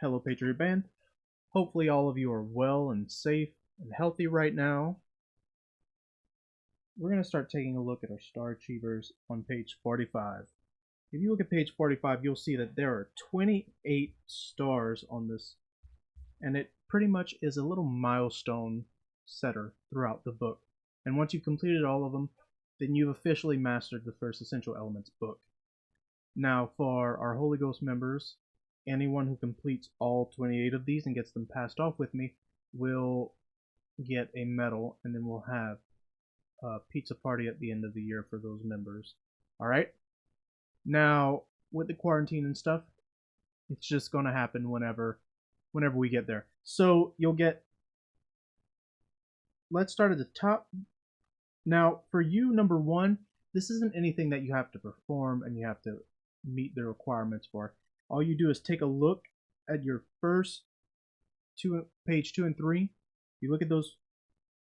Hello, Patriot Band. Hopefully, all of you are well and safe and healthy right now. We're going to start taking a look at our Star Achievers on page 45. If you look at page 45, you'll see that there are 28 stars on this, and it pretty much is a little milestone setter throughout the book. And once you've completed all of them, then you've officially mastered the first Essential Elements book. Now, for our Holy Ghost members, anyone who completes all 28 of these and gets them passed off with me will get a medal, and then we'll have a pizza party at the end of the year for those members. Alright? Now, with the quarantine and stuff, it's just going to happen whenever we get there. So, you'll get... Let's start at the top. Now, for you, number one, this isn't anything that you have to perform and you have to meet the requirements for. All you do is take a look at your first page 2 and 3. You look at those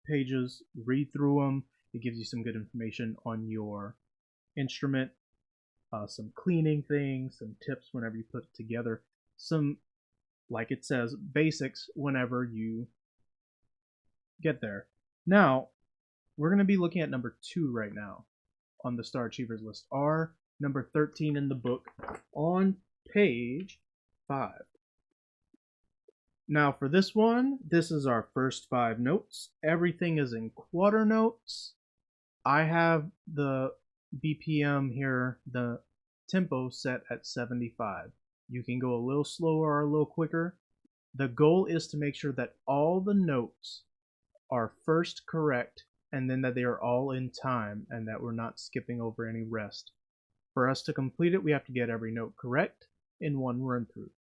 pages, read through them. It gives you some good information on your instrument, some cleaning things, some tips whenever you put it together, some, like it says, basics whenever you get there. Now, we're going to be looking at number 2 right now on the Star Achievers list, or number 13 in the book on page 5. Now for this one, this is our first 5 notes. Everything is in quarter notes. I have the BPM here, the tempo set at 75. You can go a little slower or a little quicker. The goal is to make sure that all the notes are first correct and then that they are all in time and that we're not skipping over any rest. For us to complete it, we have to get every note correct in one run through.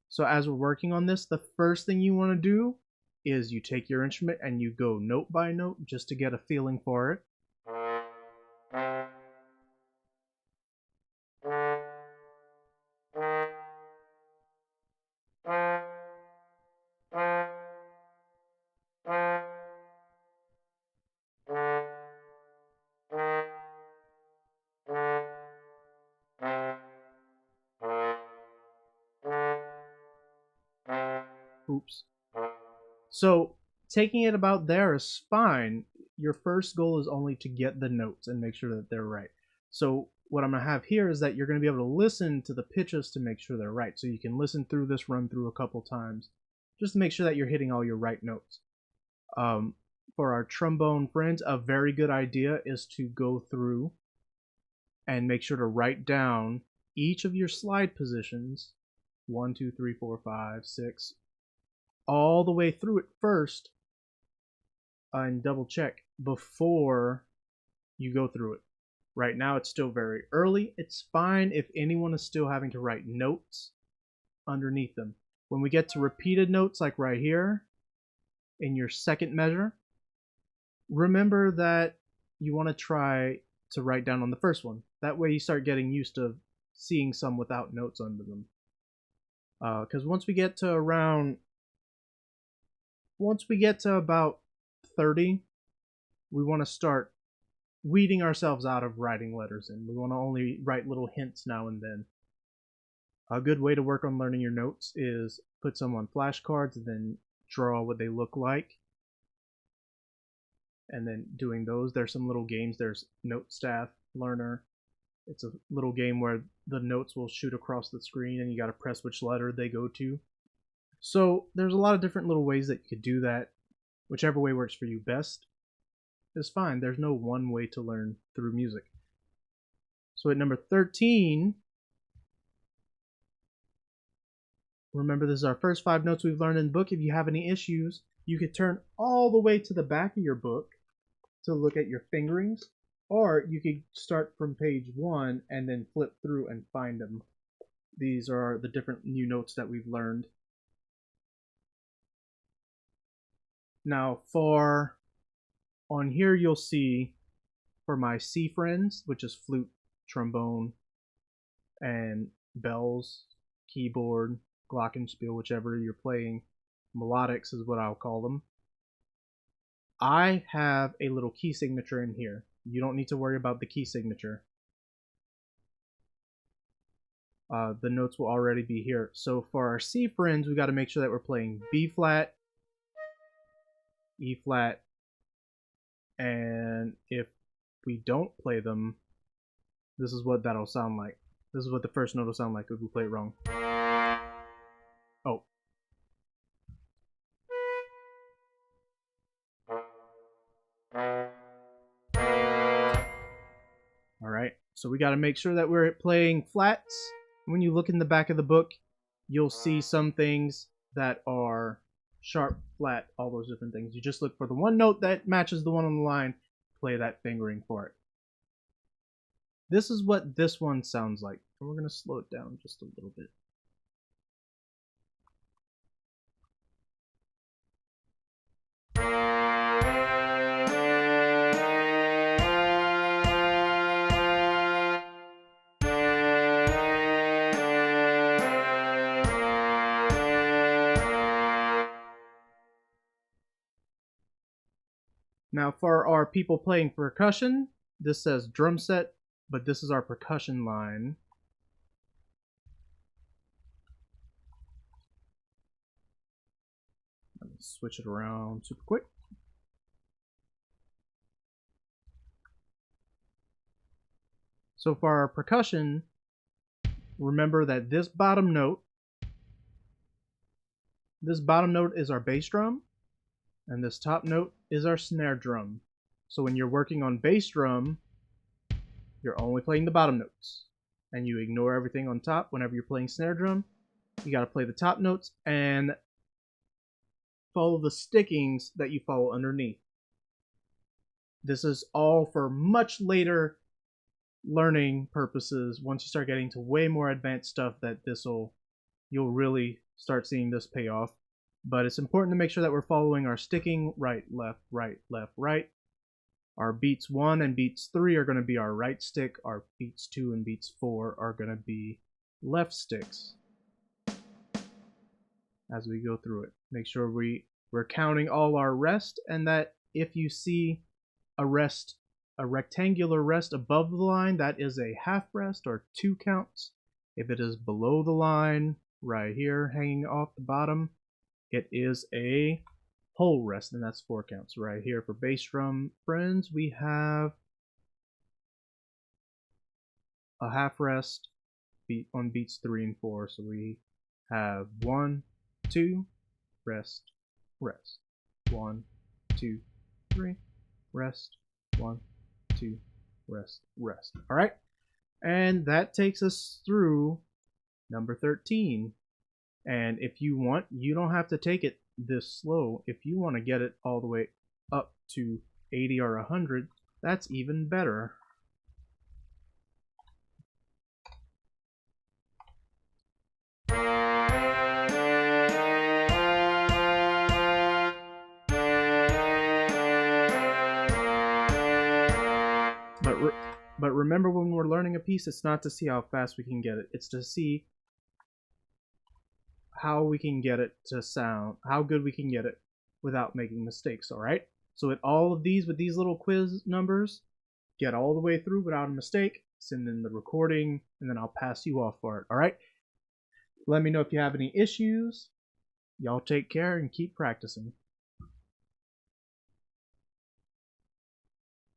So as we're working on this, the first thing you want to do is you take your instrument and you go note by note just to get a feeling for it. Oops. So taking it about there is fine. Your first goal is only to get the notes and make sure that they're right. So what I'm going to have here is that you're going to be able to listen to the pitches to make sure they're right. So you can listen through this run through a couple times just to make sure that you're hitting all your right notes. For our trombone friends, a very good idea is to go through and make sure to write down each of your slide positions, 1, 2, 3, 4, 5, 6, all the way through it first, and double check before you go through it. Right now it's still very early. It's fine if anyone is still having to write notes underneath them. When we get to repeated notes like right here in your second measure, remember that you want to try to write down on the first one. That way you start getting used to seeing some without notes under them. Because once we get to about 30, we want to start weeding ourselves out of writing letters in. We want to only write little hints now and then. A good way to work on learning your notes is put some on flashcards and then draw what they look like. And then doing those, there's some little games. There's Note Staff Learner. It's a little game where the notes will shoot across the screen and you got to press which letter they go to. So there's a lot of different little ways that you could do that. Whichever way works for you best is fine. There's no one way to learn through music. So at number 13, remember this is our first 5 notes we've learned in the book. If you have any issues, you could turn all the way to the back of your book to look at your fingerings, or you could start from page 1 and then flip through and find them. These are the different new notes that we've learned. Now on here you'll see for my C friends, which is flute, trombone, and bells, keyboard, glockenspiel, whichever you're playing, melodics is what I'll call them. I have a little key signature in here. You don't need to worry about the key signature. the notes will already be here. So for our C friends, we got to make sure that we're playing B flat, E flat, and if we don't play them, this is what that'll sound like. This is what the first note will sound like if we play it wrong. Oh. Alright, so we got to make sure that we're playing flats. When you look in the back of the book, you'll see some things that are sharp, flat, all those different things. You just look for the one note that matches the one on the line, play that fingering for it. This is what this one sounds like. And we're going to slow it down just a little bit. Now for our people playing percussion, this says drum set, but this is our percussion line. Let me switch it around super quick. So for our percussion, remember that this bottom note is our bass drum, and this top note is our snare drum. So when you're working on bass drum, you're only playing the bottom notes, and you ignore everything on top. Whenever you're playing snare drum, you got to play the top notes and follow the stickings that you follow underneath. This is all for much later learning purposes. Once you start getting to way more advanced stuff, that you'll really start seeing this pay off. But it's important to make sure that we're following our sticking right, left, right, left, right. Our beats 1 and beats 3 are going to be our right stick. Our beats 2 and beats 4 are going to be left sticks. As we go through it, make sure we're counting all our rest, and that if you see a rectangular rest above the line, that is a half rest or 2 counts. If it is below the line, right here, hanging off the bottom, it is a whole rest, and that's 4 counts. Right here for bass drum friends, we have a half rest on beats 3 and 4. So we have 1, 2, rest, rest. 1, 2, 3, rest. 1, 2, rest, rest. All right, and that takes us through number 13. And if you want, you don't have to take it this slow. If you want to get it all the way up to 80 or 100, that's even better. But remember, when we're learning a piece, it's not to see how fast we can get it. It's to see how we can get it to sound, how good we can get it without making mistakes, all right? So with all of these, with these little quiz numbers, get all the way through without a mistake, send in the recording, and then I'll pass you off for it, all right? Let me know if you have any issues. Y'all take care and keep practicing.